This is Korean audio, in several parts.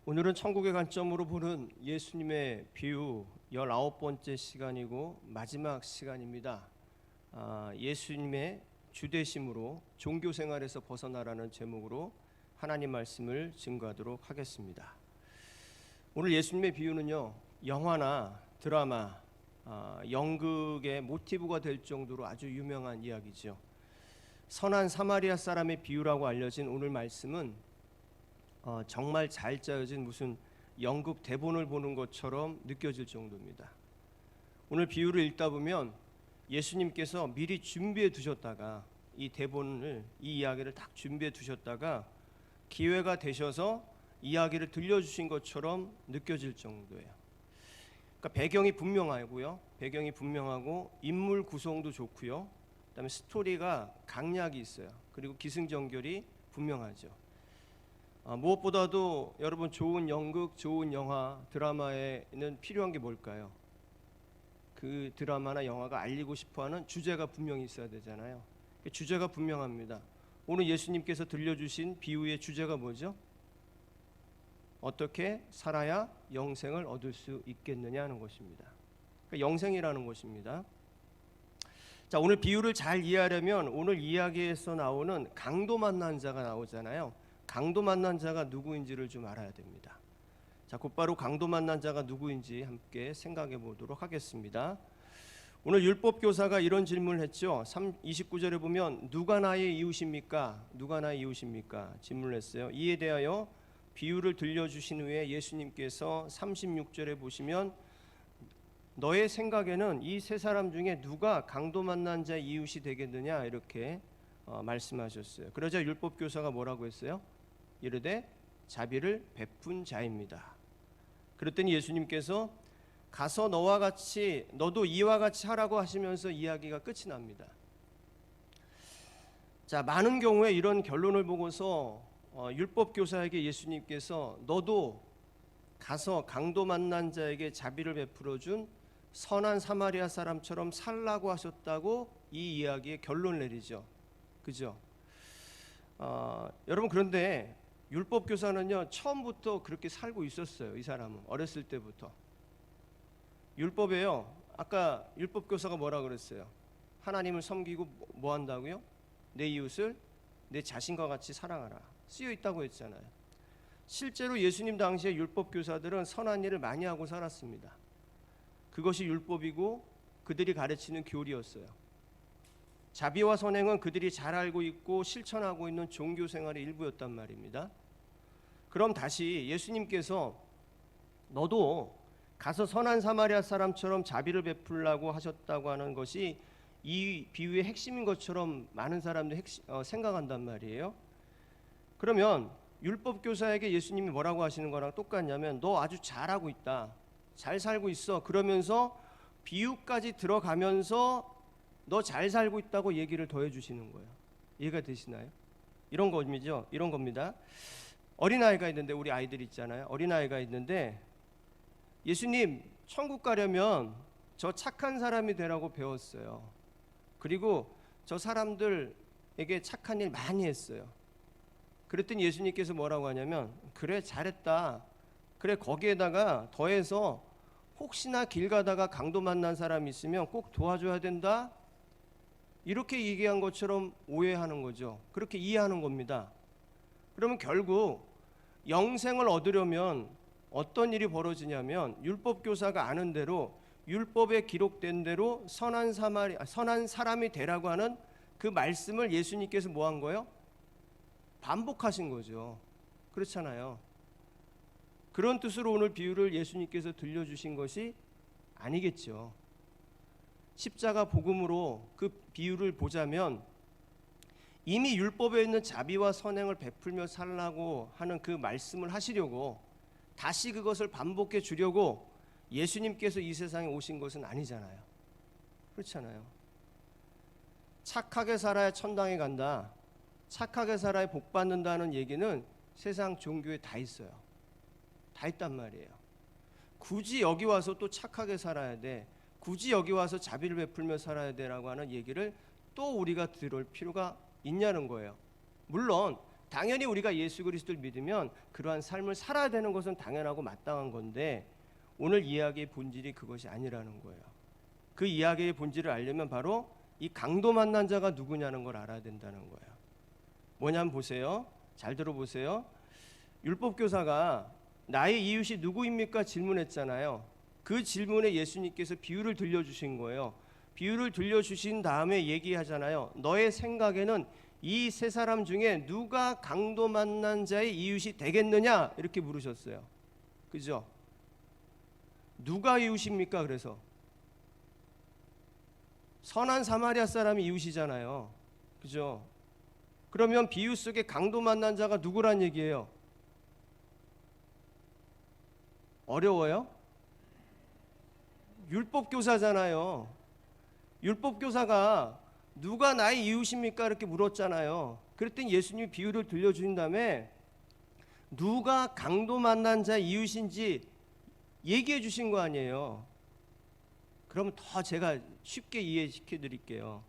오늘은 천국의 관점으로 보는 예수님의 비유 19번째 시간이고 마지막 시간입니다. 예수님의 주되심으로 종교생활에서 벗어나라는 제목으로 하나님 말씀을 증거하도록 하겠습니다. 오늘 예수님의 비유는요, 영화나 드라마, 연극의 모티브가 될 정도로 아주 유명한 이야기죠. 선한 사마리아 사람의 비유라고 알려진 오늘 말씀은 정말 잘 짜여진 무슨 연극 대본을 보는 것처럼 느껴질 정도입니다. 오늘 비유를 읽다 보면 예수님께서 미리 준비해 두셨다가 이 대본을, 이 이야기를 딱 준비해 두셨다가 기회가 되셔서 이야기를 들려주신 것처럼 느껴질 정도예요. 그러니까 배경이 분명하고 인물 구성도 좋고요. 그다음에 스토리가 강약이 있어요. 그리고 기승전결이 분명하죠. 무엇보다도 여러분, 좋은 연극, 좋은 영화, 드라마에는 필요한 게 뭘까요? 그 드라마나 영화가 알리고 싶어하는 주제가 분명히 있어야 되잖아요. 주제가 분명합니다. 오늘 예수님께서 들려주신 비유의 주제가 뭐죠? 어떻게 살아야 영생을 얻을 수 있겠느냐 하는 것입니다. 그러니까 영생이라는 것입니다. 자, 오늘 비유를 잘 이해하려면 오늘 이야기에서 나오는 강도 만난 자가 나오잖아요. 강도 만난 자가 누구인지를 좀 알아야 됩니다. 자, 곧바로 강도 만난 자가 누구인지 함께 생각해 보도록 하겠습니다. 오늘 율법교사가 이런 질문을 했죠. 29절에 보면 누가 나의 이웃입니까? 누가 나의 이웃입니까? 질문을 했어요. 이에 대하여 비유를 들려주신 후에 예수님께서 36절에 보시면 너의 생각에는 이 세 사람 중에 누가 강도 만난 자의 이웃이 되겠느냐 이렇게 말씀하셨어요. 그러자 율법교사가 뭐라고 했어요? 이르되 자비를 베푼 자입니다. 그랬더니 예수님께서 가서 너도 이와 같이 하라고 하시면서 이야기가 끝이 납니다. 자, 많은 경우에 이런 결론을 보고서 율법교사에게 예수님께서 너도 가서 강도 만난 자에게 자비를 베풀어 준 선한 사마리아 사람처럼 살라고 하셨다고 이 이야기의 결론을 내리죠. 그죠? 여러분, 그런데 율법교사는요, 처음부터 그렇게 살고 있었어요. 이 사람은 어렸을 때부터. 율법에요, 아까 율법교사가 뭐라 그랬어요? 하나님을 섬기고 뭐 한다고요? 내 이웃을 내 자신과 같이 사랑하라 쓰여 있다고 했잖아요. 실제로 예수님 당시에 율법교사들은 선한 일을 많이 하고 살았습니다. 그것이 율법이고 그들이 가르치는 교리였어요. 자비와 선행은 그들이 잘 알고 있고 실천하고 있는 종교생활의 일부였단 말입니다. 그럼 다시 예수님께서 너도 가서 선한 사마리아 사람처럼 자비를 베풀라고 하셨다고 하는 것이 이 비유의 핵심인 것처럼 많은 사람들이 생각한단 말이에요. 그러면 율법교사에게 예수님이 뭐라고 하시는 거랑 똑같냐면 너 아주 잘하고 있다, 잘 살고 있어, 그러면서 비유까지 들어가면서 너 잘 살고 있다고 얘기를 더해 주시는 거예요. 이해가 되시나요? 이런 겁니다. 어린아이가 있는데, 우리 아이들 있잖아요. 어린아이가 있는데 예수님, 천국 가려면 저 착한 사람이 되라고 배웠어요. 그리고 저 사람들에게 착한 일 많이 했어요. 그랬더니 예수님께서 뭐라고 하냐면 그래, 잘했다. 그래, 거기에다가 더해서 혹시나 길 가다가 강도 만난 사람이 있으면 꼭 도와줘야 된다, 이렇게 얘기한 것처럼 오해하는 거죠. 그렇게 이해하는 겁니다. 그러면 결국 영생을 얻으려면 어떤 일이 벌어지냐면 율법교사가 아는 대로, 율법에 기록된 대로 선한 사람이 되라고 하는 그 말씀을 예수님께서 뭐 한 거예요? 반복하신 거죠. 그렇잖아요. 그런 뜻으로 오늘 비유를 예수님께서 들려주신 것이 아니겠죠. 십자가 복음으로 그 비유를 보자면 이미 율법에 있는 자비와 선행을 베풀며 살라고 하는 그 말씀을 하시려고 다시 그것을 반복해 주려고 예수님께서 이 세상에 오신 것은 아니잖아요. 그렇잖아요. 착하게 살아야 천당에 간다, 착하게 살아야 복 받는다는 얘기는 세상 종교에 다 있어요. 다 있단 말이에요. 굳이 여기 와서 또 착하게 살아야 돼, 굳이 여기 와서 자비를 베풀며 살아야 되라고 하는 얘기를 또 우리가 들을 필요가 있냐는 거예요. 물론 당연히 우리가 예수 그리스도를 믿으면 그러한 삶을 살아야 되는 것은 당연하고 마땅한 건데 오늘 이야기의 본질이 그것이 아니라는 거예요. 그 이야기의 본질을 알려면 바로 이 강도 만난 자가 누구냐는 걸 알아야 된다는 거예요. 뭐냐면 보세요. 잘 들어보세요. 율법교사가 나의 이웃이 누구입니까? 질문했잖아요. 그 질문에 예수님께서 비유를 들려주신 거예요. 비유를 들려주신 다음에 얘기하잖아요. 너의 생각에는 이 세 사람 중에 누가 강도 만난 자의 이웃이 되겠느냐? 이렇게 물으셨어요. 그죠? 누가 이웃입니까? 그래서 선한 사마리아 사람이 이웃이잖아요. 그죠? 그러면 비유 속에 강도 만난 자가 누구란 얘기예요? 어려워요? 율법교사잖아요. 율법교사가 누가 나의 이웃입니까? 이렇게 물었잖아요. 그랬더니 예수님이 비유를 들려주신 다음에 누가 강도 만난 자 이웃인지 얘기해 주신 거 아니에요. 그러면 더 제가 쉽게 이해시켜 드릴게요.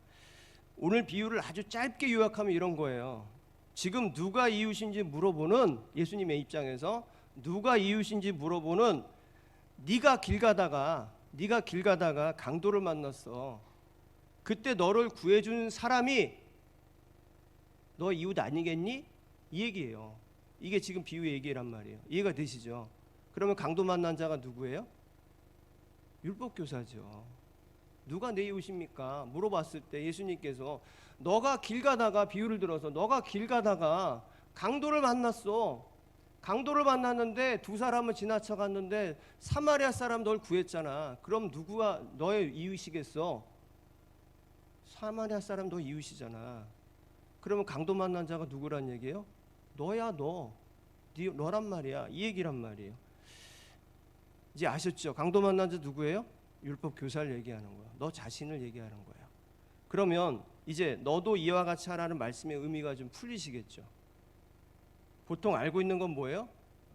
오늘 비유를 아주 짧게 요약하면 이런 거예요. 지금 누가 이웃인지 물어보는 예수님의 입장에서 누가 이웃인지 물어보는 네가 길 가다가 강도를 만났어. 그때 너를 구해준 사람이 너 이웃 아니겠니? 이 얘기예요. 이게 지금 비유 얘기란 말이에요. 이해가 되시죠? 그러면 강도 만난 자가 누구예요? 율법교사죠. 누가 내 이웃입니까? 물어봤을 때 예수님께서 너가 길 가다가 비유를 들어서 너가 길 가다가 강도를 만났어. 강도를 만났는데 두 사람을 지나쳐 갔는데 사마리아 사람 널 구했잖아. 그럼 누구가 너의 이웃이겠어? 사마리아 사람 너 이웃이잖아. 그러면 강도 만난 자가 누구란 얘기예요? 너야 너란 말이야. 이 얘기란 말이에요. 이제 아셨죠? 강도 만난 자 누구예요? 율법 교사를 얘기하는 거야. 너 자신을 얘기하는 거야. 그러면 이제 너도 이와 같이 하라는 말씀의 의미가 좀 풀리시겠죠? 보통 알고 있는 건 뭐예요?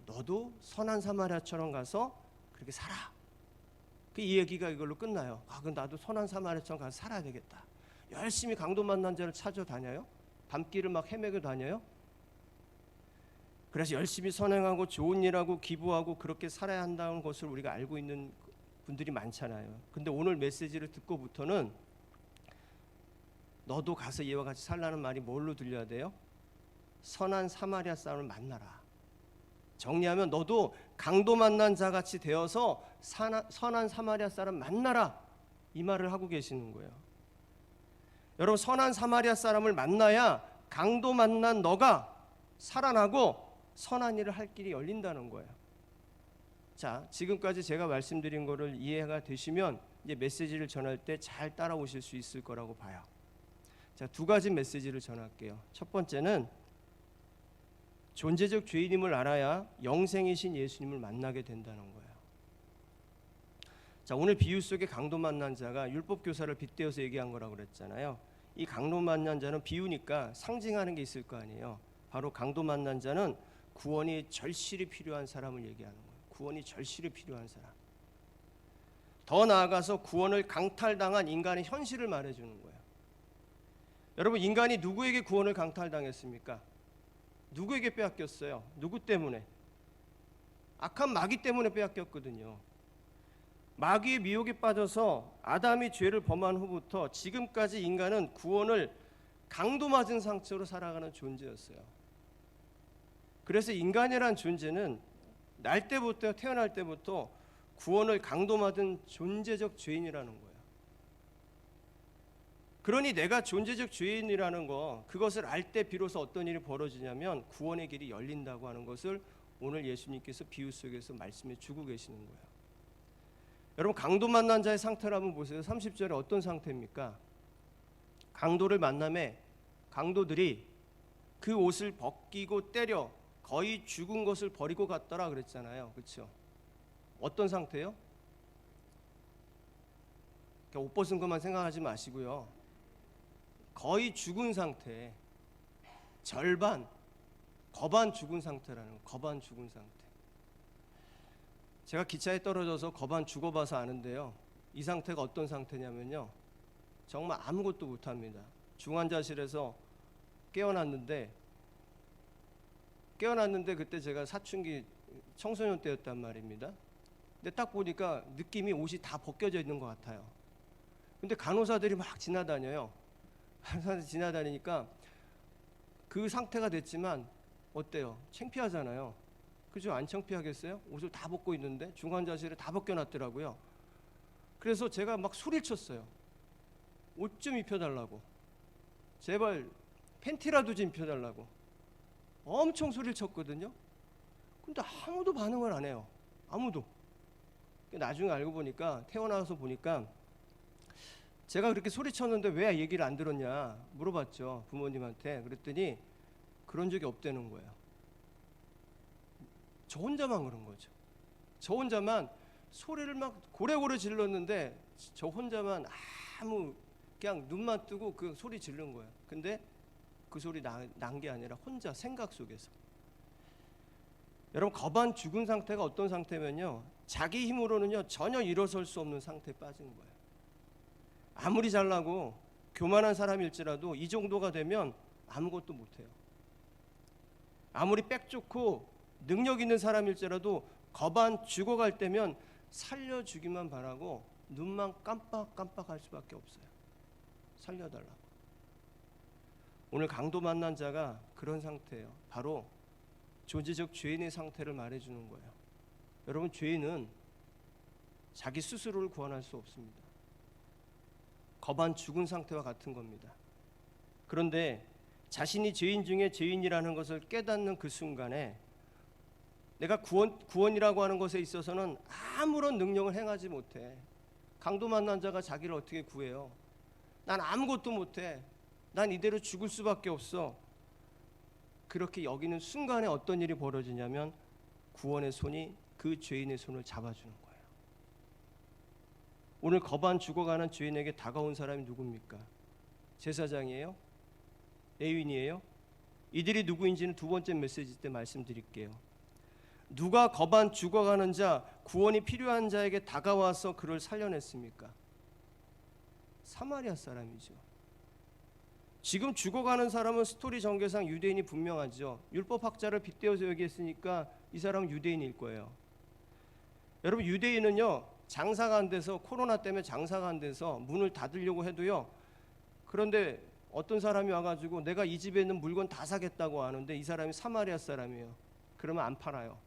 너도 선한 사마리아처럼 가서 그렇게 살아. 이 얘기가 이걸로 끝나요. 그럼 나도 선한 사마리아처럼 가서 살아야 되겠다. 열심히 강도 만난 자를 찾아다녀요? 밤길을 막 헤매고 다녀요? 그래서 열심히 선행하고 좋은 일하고 기부하고 그렇게 살아야 한다는 것을 우리가 알고 있는 분들이 많잖아요. 근데 오늘 메시지를 듣고부터는 너도 가서 이와 같이 살라는 말이 뭘로 들려야 돼요? 선한 사마리아 사람을 만나라. 정리하면 너도 강도 만난 자같이 되어서 선한 사마리아 사람 만나라. 이 말을 하고 계시는 거예요. 여러분, 선한 사마리아 사람을 만나야 강도 만난 너가 살아나고 선한 일을 할 길이 열린다는 거예요. 자, 지금까지 제가 말씀드린 거를 이해가 되시면 이제 메시지를 전할 때 잘 따라오실 수 있을 거라고 봐요. 자, 두 가지 메시지를 전할게요. 첫 번째는 존재적 죄인임을 알아야 영생이신 예수님을 만나게 된다는 거예요. 자, 오늘 비유 속에 강도 만난 자가 율법 교사를 빗대어서 얘기한 거라고 그랬잖아요. 이 강도 만난 자는 비유니까 상징하는 게 있을 거 아니에요. 바로 강도 만난 자는 구원이 절실히 필요한 사람을 얘기하는 거예요. 구원이 절실히 필요한 사람. 더 나아가서 구원을 강탈당한 인간의 현실을 말해주는 거예요. 여러분, 인간이 누구에게 구원을 강탈당했습니까? 누구에게 빼앗겼어요? 누구 때문에? 악한 마귀 때문에 빼앗겼거든요. 마귀의 미혹에 빠져서 아담이 죄를 범한 후부터 지금까지 인간은 구원을 강도 맞은 상처로 살아가는 존재였어요. 그래서 인간이란 존재는 태어날 때부터 구원을 강도 맞은 존재적 죄인이라는 거예요. 그러니 내가 존재적 죄인이라는 거, 그것을 알 때 비로소 어떤 일이 벌어지냐면 구원의 길이 열린다고 하는 것을 오늘 예수님께서 비유 속에서 말씀해 주고 계시는 거예요. 여러분, 강도 만난 자의 상태를 한번 보세요. 30절에 어떤 상태입니까? 강도를 만남에 강도들이 그 옷을 벗기고 때려 거의 죽은 것을 버리고 갔더라 그랬잖아요. 그렇죠? 어떤 상태요? 옷 벗은 것만 생각하지 마시고요. 거의 죽은 상태, 절반, 거반 죽은 상태라는 거. 거반 죽은 상태. 제가 기차에 떨어져서 거반 죽어봐서 아는데요. 이 상태가 어떤 상태냐면요, 정말 아무것도 못합니다. 중환자실에서 깨어났는데 깨어났는데 그때 제가 사춘기 청소년 때였단 말입니다. 근데 딱 보니까 느낌이 옷이 다 벗겨져 있는 것 같아요. 근데 간호사들이 막 지나다녀요. 간호사들이 지나다니니까 그 상태가 됐지만 어때요? 창피하잖아요. 그죠? 안 창피하겠어요? 옷을 다 벗고 있는데 중환자실에 다 벗겨놨더라고요. 그래서 제가 막 소리를 쳤어요. 옷 좀 입혀달라고. 제발 팬티라도 좀 입혀달라고. 엄청 소리를 쳤거든요. 근데 아무도 반응을 안 해요. 아무도. 나중에 알고 보니까, 태어나서 보니까 제가 그렇게 소리쳤는데 왜 얘기를 안 들었냐 물어봤죠, 부모님한테. 그랬더니 그런 적이 없다는 거예요. 저 혼자만 그런 거죠. 저 혼자만 소리를 막 고래고래 질렀는데 저 혼자만 아무 그냥 눈만 뜨고 그 소리 지른 거예요. 근데 그 소리 난 게 아니라 혼자 생각 속에서. 여러분, 거반 죽은 상태가 어떤 상태면요, 자기 힘으로는요 전혀 일어설 수 없는 상태에 빠진 거예요. 아무리 잘나고 교만한 사람일지라도 이 정도가 되면 아무것도 못해요. 아무리 빽좋고 능력 있는 사람일지라도 거반 죽어갈 때면 살려주기만 바라고 눈만 깜빡깜빡할 수밖에 없어요. 살려달라고. 오늘 강도 만난 자가 그런 상태예요. 바로 존재적 죄인의 상태를 말해주는 거예요. 여러분, 죄인은 자기 스스로를 구원할 수 없습니다. 거반 죽은 상태와 같은 겁니다. 그런데 자신이 죄인 중에 죄인이라는 것을 깨닫는 그 순간에 내가 구원이라고 하는 것에 있어서는 아무런 능력을 행하지 못해. 강도 만난 자가 자기를 어떻게 구해요? 난 아무것도 못해. 난 이대로 죽을 수밖에 없어. 그렇게 여기는 순간에 어떤 일이 벌어지냐면 구원의 손이 그 죄인의 손을 잡아주는 거예요. 오늘 거반 죽어가는 죄인에게 다가온 사람이 누굽니까? 제사장이에요? 레위인이에요? 이들이 누구인지는 두 번째 메시지 때 말씀드릴게요. 누가 거반 죽어가는 자, 구원이 필요한 자에게 다가와서 그를 살려냈습니까? 사마리아 사람이죠. 지금 죽어가는 사람은 스토리 전개상 유대인이 분명하죠. 율법학자를 빗대어서 얘기했으니까 이 사람은 유대인일 거예요. 여러분, 유대인은요 장사가 안 돼서, 코로나 때문에 장사가 안 돼서 문을 닫으려고 해도요, 그런데 어떤 사람이 와가지고 내가 이 집에 있는 물건 다 사겠다고 하는데 이 사람이 사마리아 사람이에요. 그러면 안 팔아요.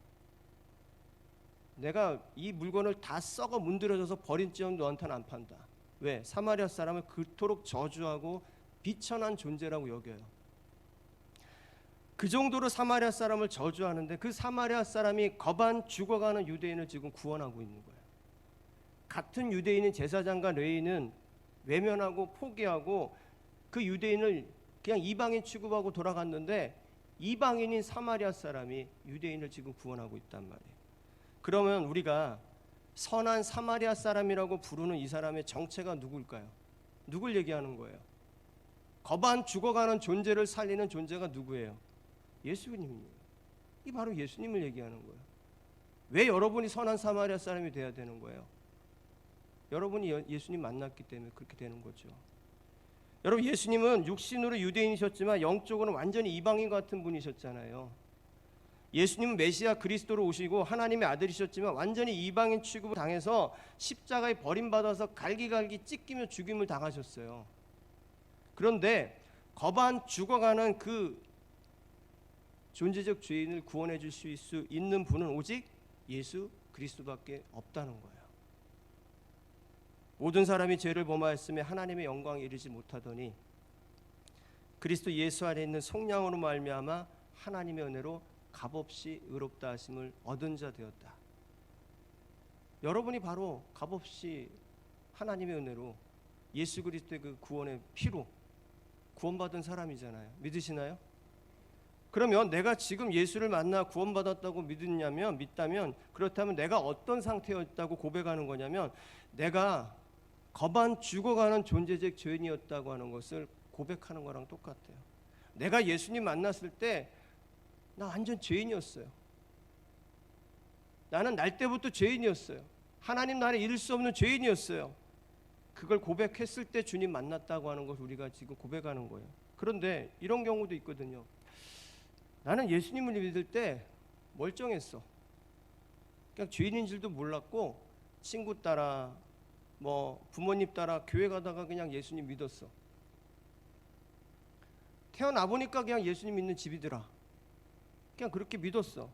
내가 이 물건을 다 썩어 문드러져서 버린지언 너한테는 안 판다. 왜? 사마리아 사람을 그토록 저주하고 비천한 존재라고 여겨요. 그 정도로 사마리아 사람을 저주하는데 그 사마리아 사람이 거반 죽어가는 유대인을 지금 구원하고 있는 거예요. 같은 유대인인 제사장과 레위인은 외면하고 포기하고 그 유대인을 그냥 이방인 취급하고 돌아갔는데 이방인인 사마리아 사람이 유대인을 지금 구원하고 있단 말이에요. 그러면 우리가 선한 사마리아 사람이라고 부르는 이 사람의 정체가 누굴까요? 누굴 얘기하는 거예요? 거반 죽어가는 존재를 살리는 존재가 누구예요? 예수님이에요. 이 바로 예수님을 얘기하는 거예요. 왜 여러분이 선한 사마리아 사람이 돼야 되는 거예요? 여러분이 예수님 만났기 때문에 그렇게 되는 거죠. 여러분, 예수님은 육신으로 유대인이셨지만 영적으로는 완전히 이방인 같은 분이셨잖아요. 예수님은 메시아 그리스도로 오시고 하나님의 아들이셨지만 완전히 이방인 취급을 당해서 십자가에 버림받아서 갈기갈기 찢기며 죽임을 당하셨어요. 그런데 거반 죽어가는 그 존재적 죄인을 구원해 주실 수 있는 분은 오직 예수 그리스도밖에 없다는 거예요. 모든 사람이 죄를 범하였으며 하나님의 영광에 이르지 못하더니 그리스도 예수 안에 있는 성령으로 말미암아 하나님의 은혜로 값없이 의롭다 하심을 얻은 자 되었다. 여러분이 바로 값없이 하나님의 은혜로 예수 그리스도의 그 구원의 피로 구원받은 사람이잖아요. 믿으시나요? 그러면 내가 지금 예수를 만나 구원받았다고 믿다면, 그렇다면 내가 어떤 상태였다고 고백하는 거냐면 내가 거반 죽어가는 존재적 죄인이었다고 하는 것을 고백하는 거랑 똑같아요. 내가 예수님 만났을 때 나 완전 죄인이었어요. 나는 날 때부터 죄인이었어요. 하나님 나라에 이룰 수 없는 죄인이었어요. 그걸 고백했을 때 주님 만났다고 하는 것을 우리가 지금 고백하는 거예요. 그런데 이런 경우도 있거든요. 나는 예수님을 믿을 때 멀쩡했어. 그냥 죄인인 줄도 몰랐고 친구 따라 뭐 부모님 따라 교회 가다가 그냥 예수님 믿었어. 태어나 보니까 그냥 예수님 믿는 집이더라. 그냥 그렇게 믿었어.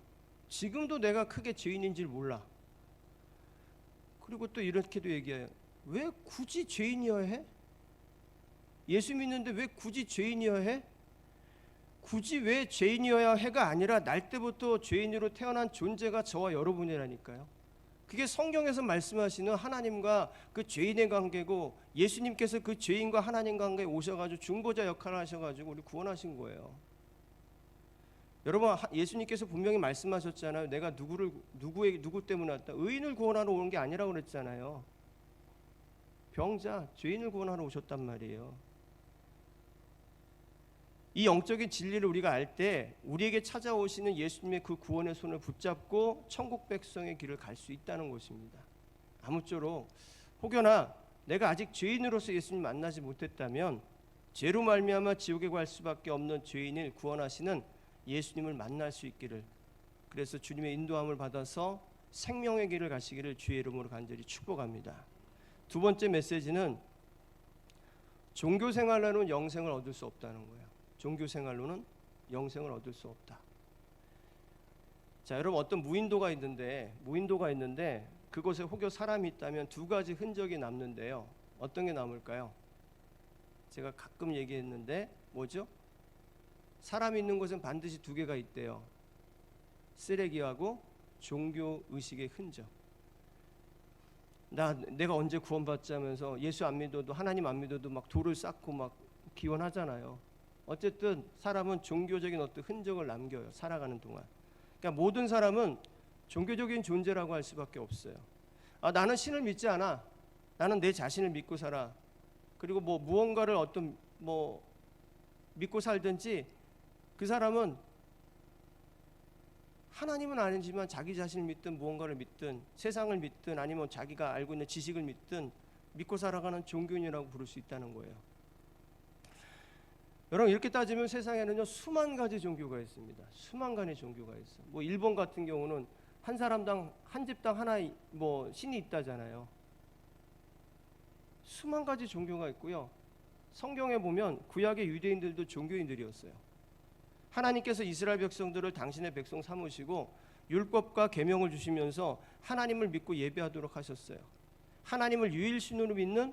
지금도 내가 크게 죄인인 줄 몰라. 그리고 또 이렇게도 얘기해요. 왜 굳이 죄인이어야 해? 예수 믿는데 왜 굳이 죄인이어야 해? 굳이 왜 죄인이어야 해가 아니라 날 때부터 죄인으로 태어난 존재가 저와 여러분이라니까요. 그게 성경에서 말씀하시는 하나님과 그 죄인의 관계고, 예수님께서 그 죄인과 하나님 관계에 오셔가지고 중보자 역할을 하셔가지고 우리 구원하신 거예요. 여러분, 예수님께서 분명히 말씀하셨잖아요. 내가 누구 때문에 왔다. 의인을 구원하러 오는 게 아니라고 그랬잖아요. 병자, 죄인을 구원하러 오셨단 말이에요. 이 영적인 진리를 우리가 알 때 우리에게 찾아오시는 예수님의 그 구원의 손을 붙잡고 천국 백성의 길을 갈 수 있다는 것입니다. 아무쪼록 혹여나 내가 아직 죄인으로서 예수님 만나지 못했다면 죄로 말미암아 지옥에 갈 수밖에 없는 죄인을 구원하시는 예수님을 만날 수 있기를, 그래서 주님의 인도함을 받아서 생명의 길을 가시기를 주의 이름으로 간절히 축복합니다. 두 번째 메시지는 종교 생활로는 영생을 얻을 수 없다는 거예요. 종교 생활로는 영생을 얻을 수 없다. 자, 여러분, 어떤 무인도가 있는데 그곳에 혹여 사람이 있다면 두 가지 흔적이 남는데요. 어떤 게 남을까요? 제가 가끔 얘기했는데 뭐죠? 사람이 있는 곳은 반드시 두 개가 있대요. 쓰레기하고 종교 의식의 흔적. 내가 언제 구원받지 하면서 예수 안 믿어도, 하나님 안 믿어도 막 돌을 쌓고 막 기원하잖아요. 어쨌든 사람은 종교적인 어떤 흔적을 남겨요, 살아가는 동안. 그러니까 모든 사람은 종교적인 존재라고 할 수밖에 없어요. 나는 신을 믿지 않아. 나는 내 자신을 믿고 살아. 그리고 뭐 무언가를 어떤 믿고 살든지, 그 사람은 하나님은 아니지만 자기 자신을 믿든 무언가를 믿든 세상을 믿든 아니면 자기가 알고 있는 지식을 믿든 믿고 살아가는 종교인이라고 부를 수 있다는 거예요. 여러분, 이렇게 따지면 세상에는요 수만 가지 종교가 있습니다. 수만 가지 종교가 있어. 뭐 일본 같은 경우는 한 사람당 한 집당 하나 신이 있다잖아요. 수만 가지 종교가 있고요. 성경에 보면 구약의 유대인들도 종교인들이었어요. 하나님께서 이스라엘 백성들을 당신의 백성 삼으시고 율법과 계명을 주시면서 하나님을 믿고 예배하도록 하셨어요. 하나님을 유일신으로 믿는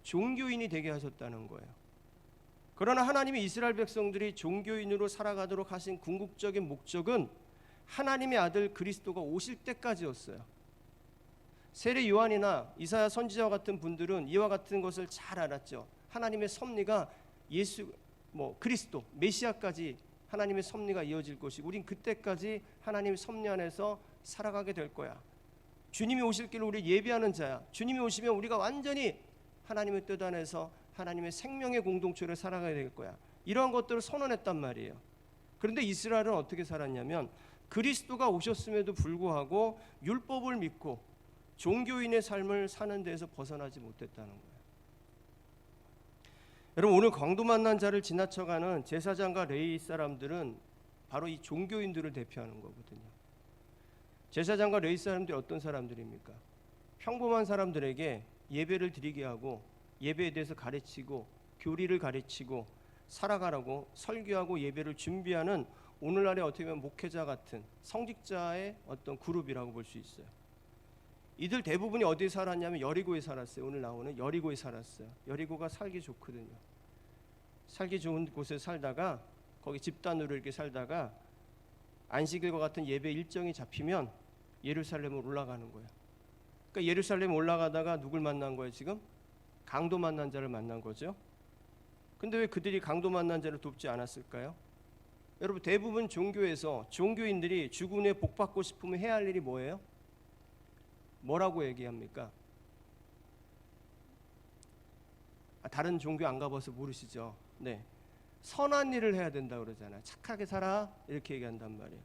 종교인이 되게 하셨다는 거예요. 그러나 하나님이 이스라엘 백성들이 종교인으로 살아가도록 하신 궁극적인 목적은 하나님의 아들 그리스도가 오실 때까지였어요. 세례 요한이나 이사야 선지자와 같은 분들은 이와 같은 것을 잘 알았죠. 하나님의 섭리가 그리스도 메시아까지 하나님의 섭리가 이어질 것이고, 우린 그때까지 하나님의 섭리 안에서 살아가게 될 거야. 주님이 오실 길을 우리 예비하는 자야. 주님이 오시면 우리가 완전히 하나님의 뜻 안에서 하나님의 생명의 공동체를 살아가야 될 거야. 이러한 것들을 선언했단 말이에요. 그런데 이스라엘은 어떻게 살았냐면 그리스도가 오셨음에도 불구하고 율법을 믿고 종교인의 삶을 사는 데에서 벗어나지 못했다는 거예요. 여러분, 오늘 강도 만난 자를 지나쳐가는 제사장과 레위 사람들은 바로 이 종교인들을 대표하는 거거든요. 제사장과 레위 사람들이 어떤 사람들입니까? 평범한 사람들에게 예배를 드리게 하고 예배에 대해서 가르치고 교리를 가르치고 살아가라고 설교하고 예배를 준비하는 오늘날의 어떻게 보면 목회자 같은 성직자의 어떤 그룹이라고 볼 수 있어요. 이들 대부분이 어디에 살았냐면 여리고에 살았어요. 오늘 나오는 여리고에 살았어요. 여리고가 살기 좋거든요. 살기 좋은 곳에 살다가 거기 집단으로 이렇게 살다가 안식일과 같은 예배 일정이 잡히면 예루살렘으로 올라가는 거예요. 그러니까 예루살렘 올라가다가 누굴 만난 거예요? 지금 강도 만난 자를 만난 거죠. 근데 왜 그들이 강도 만난 자를 돕지 않았을까요? 여러분, 대부분 종교에서 종교인들이 죽은 후에 복 받고 싶으면 해야 할 일이 뭐예요? 뭐라고 얘기합니까? 다른 종교 안 가봐서 모르시죠? 네, 선한 일을 해야 된다고 그러잖아요. 착하게 살아, 이렇게 얘기한단 말이에요.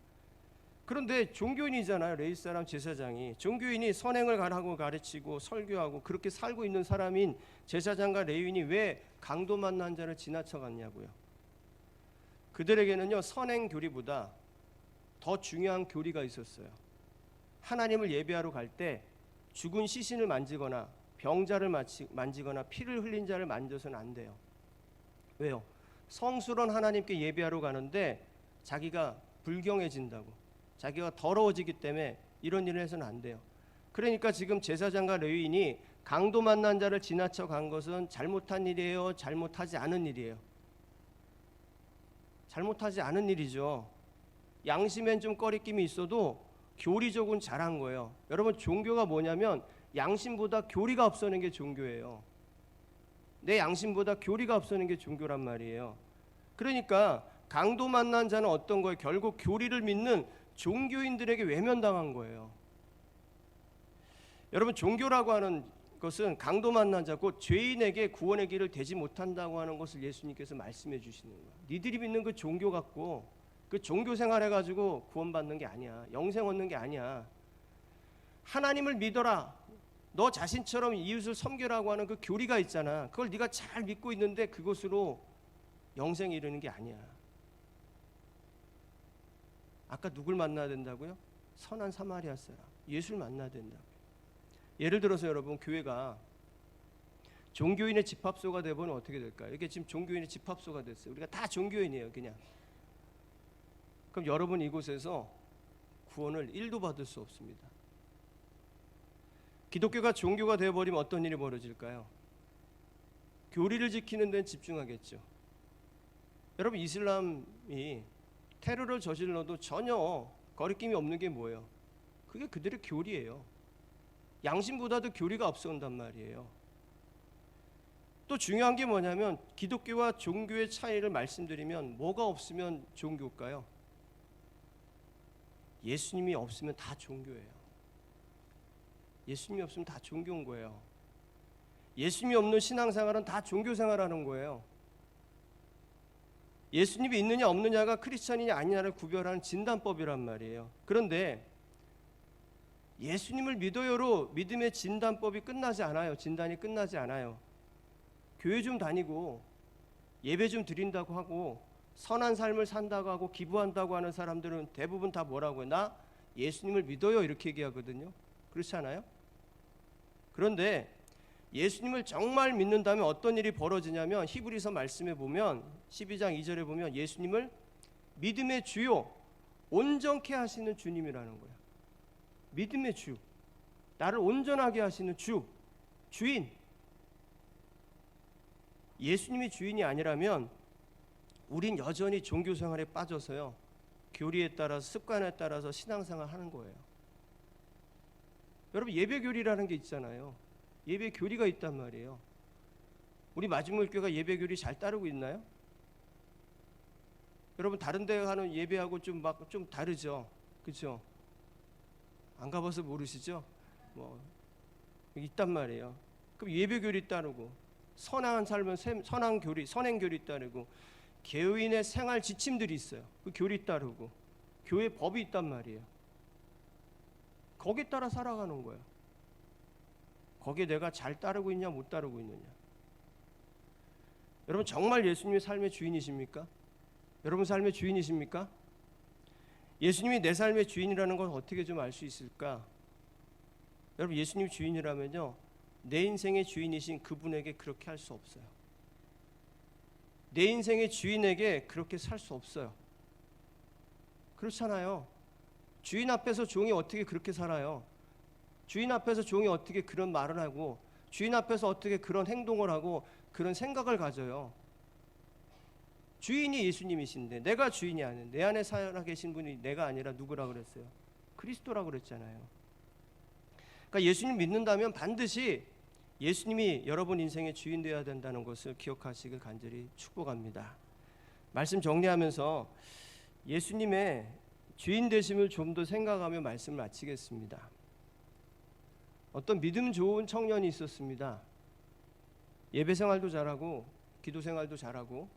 그런데 종교인이잖아요. 레위 사람 제사장이. 종교인이 선행을 가라고 가르치고 설교하고 그렇게 살고 있는 사람인 제사장과 레위인이 왜 강도 만난 자를 지나쳐 갔냐고요. 그들에게는요 선행 교리보다 더 중요한 교리가 있었어요. 하나님을 예배하러 갈 때 죽은 시신을 만지거나 병자를 만지거나 피를 흘린 자를 만져서는 안 돼요. 왜요? 성스러운 하나님께 예배하러 가는데 자기가 불경해진다고, 자기가 더러워지기 때문에 이런 일을 해서는 안 돼요. 그러니까 지금 제사장과 레위인이 강도 만난 자를 지나쳐 간 것은 잘못한 일이에요? 잘못하지 않은 일이에요? 잘못하지 않은 일이죠. 양심엔 좀 꺼리낌이 있어도 교리적으로 잘한 거예요. 여러분, 종교가 뭐냐면 양심보다 교리가 앞서는 게 종교예요. 내 양심보다 교리가 앞서는 게 종교란 말이에요. 그러니까 강도 만난 자는 어떤 거예요? 결국 교리를 믿는 종교인들에게 외면당한 거예요. 여러분, 종교라고 하는 것은 강도 만난 자, 곧 죄인에게 구원의 길을 대지 못한다고 하는 것을 예수님께서 말씀해 주시는 거예요. 니들이 믿는 그 종교 갖고 그 종교 생활해가지고 구원받는 게 아니야. 영생 얻는 게 아니야. 하나님을 믿어라, 너 자신처럼 이웃을 섬기라고 하는 그 교리가 있잖아. 그걸 네가 잘 믿고 있는데 그것으로 영생에 이르는 게 아니야. 아까 누굴 만나야 된다고요? 선한 사마리아 사람, 예수를 만나야 된다고요. 예를 들어서 여러분, 교회가 종교인의 집합소가 되면 어떻게 될까요? 이게 지금 종교인의 집합소가 됐어요. 우리가 다 종교인이에요, 그냥. 그럼 여러분, 이곳에서 구원을 1도 받을 수 없습니다. 기독교가 종교가 되어버리면 어떤 일이 벌어질까요? 교리를 지키는 데는 집중하겠죠. 여러분, 이슬람이 테러를 저질러도 전혀 거리낌이 없는 게 뭐예요? 그게 그들의 교리예요. 양심보다도 교리가 앞선단 말이에요. 또 중요한 게 뭐냐면, 기독교와 종교의 차이를 말씀드리면 뭐가 없으면 종교일까요? 예수님이 없으면 다 종교예요. 예수님이 없으면 다 종교인 거예요. 예수님이 없는 신앙생활은 다 종교생활하는 거예요. 예수님이 있느냐 없느냐가 크리스천이냐 아니냐를 구별하는 진단법이란 말이에요. 그런데 예수님을 믿어요로 믿음의 진단법이 끝나지 않아요. 진단이 끝나지 않아요. 교회 좀 다니고 예배 좀 드린다고 하고 선한 삶을 산다고 하고 기부한다고 하는 사람들은 대부분 다 뭐라고 해요? 나 예수님을 믿어요, 이렇게 얘기하거든요. 그렇지 않아요? 그런데 예수님을 정말 믿는다면 어떤 일이 벌어지냐면, 히브리서 말씀에 보면 12장 2절에 보면 예수님을 믿음의 주요 온전케 하시는 주님이라는 거예요. 믿음의 주, 나를 온전하게 하시는 주, 주인. 예수님이 주인이 아니라면 우린 여전히 종교생활에 빠져서요, 교리에 따라서 습관에 따라서 신앙생활 하는 거예요. 여러분, 예배교리라는 게 있잖아요. 예배교리가 있단 말이에요. 우리 마지못교회가 예배교리 잘 따르고 있나요? 여러분, 다른 데 가는 예배하고 좀 다르죠, 그렇죠? 안 가봐서 모르시죠? 뭐 있단 말이에요. 그럼 예배교리 따르고, 선한 삶은 선한 교리, 선행교리 따르고, 개인의 생활 지침들이 있어요. 그 교리 따르고, 교회 법이 있단 말이에요. 거기에 따라 살아가는 거예요. 거기에 내가 잘 따르고 있냐 못 따르고 있느냐. 여러분, 정말 예수님이 삶의 주인이십니까? 여러분 삶의 주인이십니까? 예수님이 내 삶의 주인이라는 걸 어떻게 좀 알 수 있을까? 여러분, 예수님이 주인이라면요, 내 인생의 주인이신 그분에게 그렇게 할 수 없어요. 내 인생의 주인에게 그렇게 살 수 없어요. 그렇잖아요. 주인 앞에서 종이 어떻게 그렇게 살아요? 주인 앞에서 종이 어떻게 그런 말을 하고, 주인 앞에서 어떻게 그런 행동을 하고 그런 생각을 가져요? 주인이 예수님이신데 내가 주인이 아닌데, 내 안에 살아계신 분이 내가 아니라 누구라 그랬어요? 그리스도라고 그랬잖아요. 그러니까 예수님 믿는다면 반드시 예수님이 여러분 인생의 주인 되어야 된다는 것을 기억하시길 간절히 축복합니다. 말씀 정리하면서 예수님의 주인 되심을 좀 더 생각하며 말씀을 마치겠습니다. 어떤 믿음 좋은 청년이 있었습니다. 예배 생활도 잘하고 기도 생활도 잘하고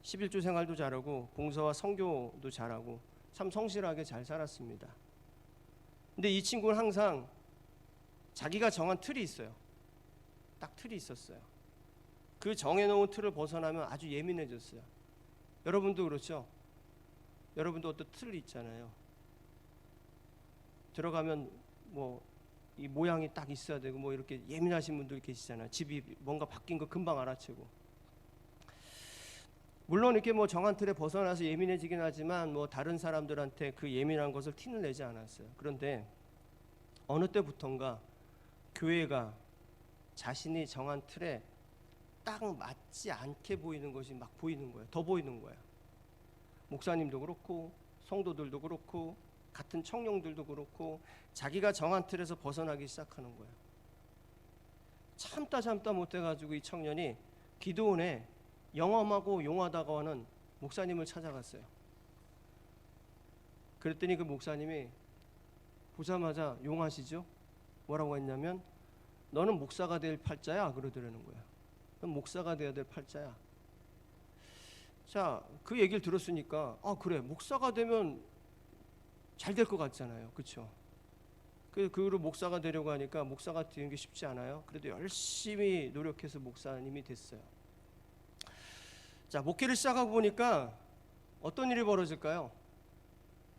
11조 생활도 잘하고 봉사와 선교도 잘하고 참 성실하게 잘 살았습니다. 근데 이 친구는 항상 자기가 정한 틀이 있어요. 딱 틀이 있었어요. 그 정해놓은 틀을 벗어나면 아주 예민해졌어요. 여러분도 그렇죠? 여러분도 어떤 틀이 있잖아요. 들어가면 뭐 이 모양이 딱 있어야 되고 뭐 이렇게 예민하신 분들 계시잖아요. 집이 뭔가 바뀐 거 금방 알아채고. 물론 이렇게 뭐 정한 틀에 벗어나서 예민해지긴 하지만 뭐 다른 사람들한테 그 예민한 것을 티는 내지 않았어요. 그런데 어느 때부턴가 교회가 자신이 정한 틀에 딱 맞지 않게 보이는 것이 막 보이는 거예요. 더 보이는 거예요. 목사님도 그렇고 성도들도 그렇고 같은 청년들도 그렇고 자기가 정한 틀에서 벗어나기 시작하는 거예요. 참다 못해가지고 이 청년이 기도원에 영험하고 용하다고 하는 목사님을 찾아갔어요. 그랬더니 그 목사님이 보자마자 용하시죠? 뭐라고 했냐면 너는 목사가 될 팔자야 그러더라는 거야. 넌 목사가 돼야 될 팔자야. 자, 그 얘기를 들었으니까 아 그래 목사가 되면 잘 될 것 같잖아요. 그렇죠? 그로 목사가 되려고 하니까 목사가 되는 게 쉽지 않아요. 그래도 열심히 노력해서 목사님이 됐어요. 자, 목회를 시작하고 보니까 어떤 일이 벌어질까요?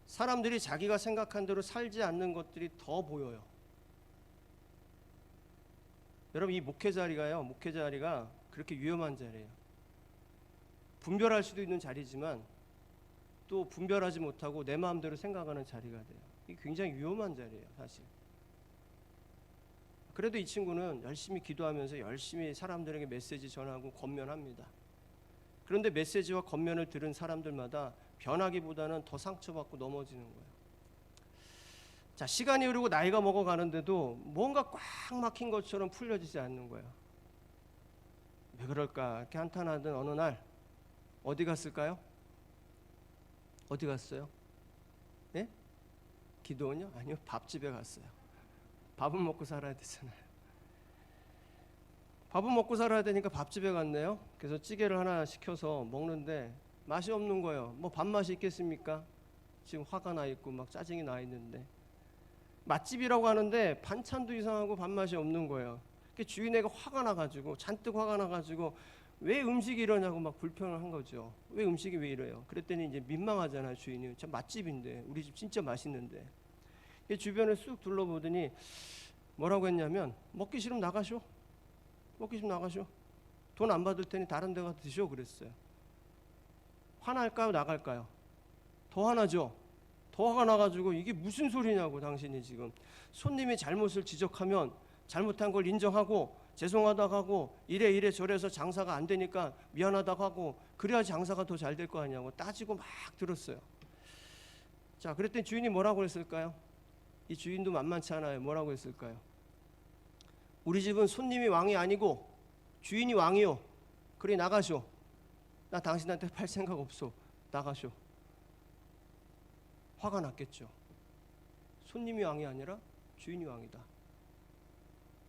사람들이 자기가 생각한 대로 살지 않는 것들이 더 보여요. 여러분 이 목회 자리가 그렇게 위험한 자리예요. 분별할 수도 있는 자리지만 또 분별하지 못하고 내 마음대로 생각하는 자리가 돼요. 이게 굉장히 위험한 자리예요, 사실. 그래도 이 친구는 열심히 기도하면서 열심히 사람들에게 메시지 전하고 권면합니다. 그런데 메시지와 권면을 들은 사람들마다 변하기보다는 더 상처받고 넘어지는 거예요. 자, 시간이 흐르고 나이가 먹어가는데도 뭔가 꽉 막힌 것처럼 풀려지지 않는 거예요. 왜 그럴까? 이렇게 한탄하던 어느 날 어디 갔을까요? 어디 갔어요? 예? 기도원요? 아니요, 밥집에 갔어요. 밥은 먹고 살아야 되잖아요. 밥은 먹고 살아야 되니까 밥집에 갔네요. 그래서 찌개를 하나 시켜서 먹는데 맛이 없는 거예요. 뭐 밥맛이 있겠습니까? 지금 화가 나 있고 막 짜증이 나 있는데 맛집이라고 하는데 반찬도 이상하고 밥맛이 없는 거예요. 주인에게 화가 나가지고 잔뜩 화가 나가지고 왜 음식이 이러냐고 막 불평을 한 거죠. 왜 음식이 왜 이래요? 그랬더니 이제 민망하잖아요. 주인이 참 맛집인데 우리 집 진짜 맛있는데 주변을 쑥 둘러보더니 뭐라고 했냐면 먹기 싫으면 나가쇼. 먹기 싫으면 나가쇼. 돈 안 받을 테니 다른 데 가서 드셔 그랬어요. 화날까요? 나갈까요? 더 화나죠. 더 화가 나가지고 이게 무슨 소리냐고 당신이 지금 손님이 잘못을 지적하면 잘못한 걸 인정하고 죄송하다고 하고 이래 저래서 장사가 안 되니까 미안하다고 하고 그래야 장사가 더 잘 될 거 아니냐고 따지고 막 들었어요. 자, 그랬더니 주인이 뭐라고 했을까요? 이 주인도 만만치 않아요. 뭐라고 했을까요? 우리 집은 손님이 왕이 아니고 주인이 왕이요. 그래 나가쇼. 나 당신한테 팔 생각 없어. 나가쇼. 화가 났겠죠. 손님이 왕이 아니라 주인이 왕이다.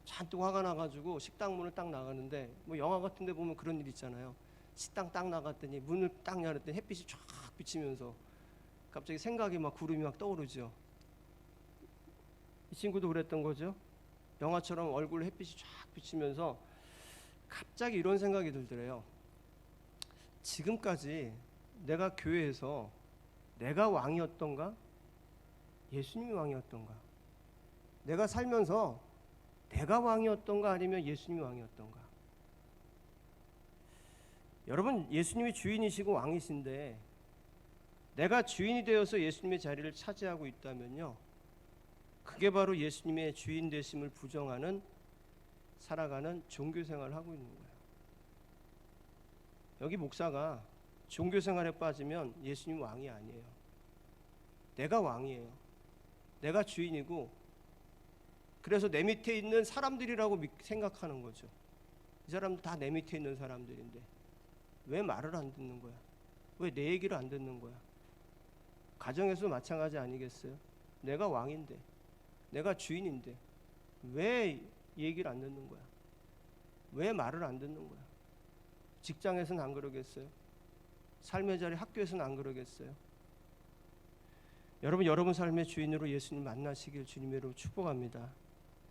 잔뜩 화가 나가지고 식당 문을 딱 나가는데 뭐 영화 같은 데 보면 그런 일 있잖아요. 식당 딱 나갔더니 문을 딱 열었더니 햇빛이 쫙 비치면서 갑자기 생각이 막 구름이 막 떠오르죠. 이 친구도 그랬던 거죠. 영화처럼 얼굴에 햇빛이 쫙 비치면서 갑자기 이런 생각이 들더래요. 지금까지 내가 교회에서 내가 왕이었던가? 예수님이 왕이었던가? 내가 살면서 내가 왕이었던가 아니면 예수님이 왕이었던가? 여러분 예수님이 주인이시고 왕이신데 내가 주인이 되어서 예수님의 자리를 차지하고 있다면요, 그게 바로 예수님의 주인 되심을 부정하는 살아가는 종교생활을 하고 있는 거예요. 여기 목사가 종교생활에 빠지면 예수님 왕이 아니에요. 내가 왕이에요. 내가 주인이고 그래서 내 밑에 있는 사람들이라고 생각하는 거죠. 이 사람들 다 내 밑에 있는 사람들인데 왜 말을 안 듣는 거야? 왜 내 얘기를 안 듣는 거야? 가정에서도 마찬가지 아니겠어요? 내가 왕인데 내가 주인인데 왜 얘기를 안 듣는 거야? 왜 말을 안 듣는 거야? 직장에서는 안 그러겠어요? 삶의 자리 학교에서는 안 그러겠어요? 여러분 삶의 주인으로 예수님 만나시길 주님으로 축복합니다.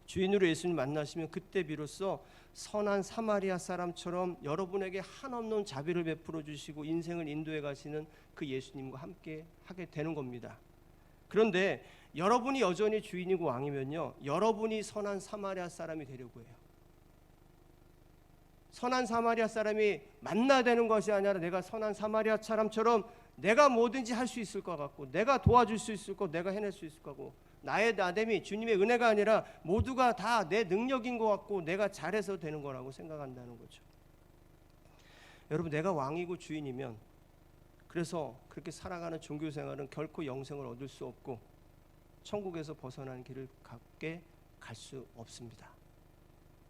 주인으로 예수님 만나시면 그때 비로소 선한 사마리아 사람처럼 여러분에게 한없는 자비를 베풀어 주시고 인생을 인도해 가시는 그 예수님과 함께 하게 되는 겁니다. 그런데 여러분이 여전히 주인이고 왕이면요, 여러분이 선한 사마리아 사람이 되려고 해요. 선한 사마리아 사람이 만나야 되는 것이 아니라 내가 선한 사마리아 사람처럼 내가 뭐든지 할 수 있을 것 같고, 내가 도와줄 수 있을 것, 내가 해낼 수 있을 거고, 나의 나됨이 주님의 은혜가 아니라 모두가 다 내 능력인 것 같고 내가 잘해서 되는 거라고 생각한다는 거죠. 여러분, 내가 왕이고 주인이면, 그래서 그렇게 살아가는 종교 생활은 결코 영생을 얻을 수 없고 천국에서 벗어나는 길을 갖게 갈 수 없습니다.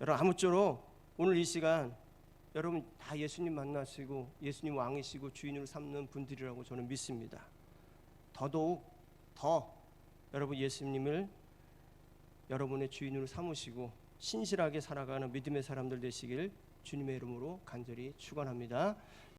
여러분, 아무쪼록 오늘 이 시간 여러분 다 예수님 만나시고 예수님 왕이시고 주인으로 삼는 분들이라고 저는 믿습니다. 더더욱 더 여러분 예수님을 여러분의 주인으로 삼으시고 신실하게 살아가는 믿음의 사람들 되시길 주님의 이름으로 간절히 축원합니다.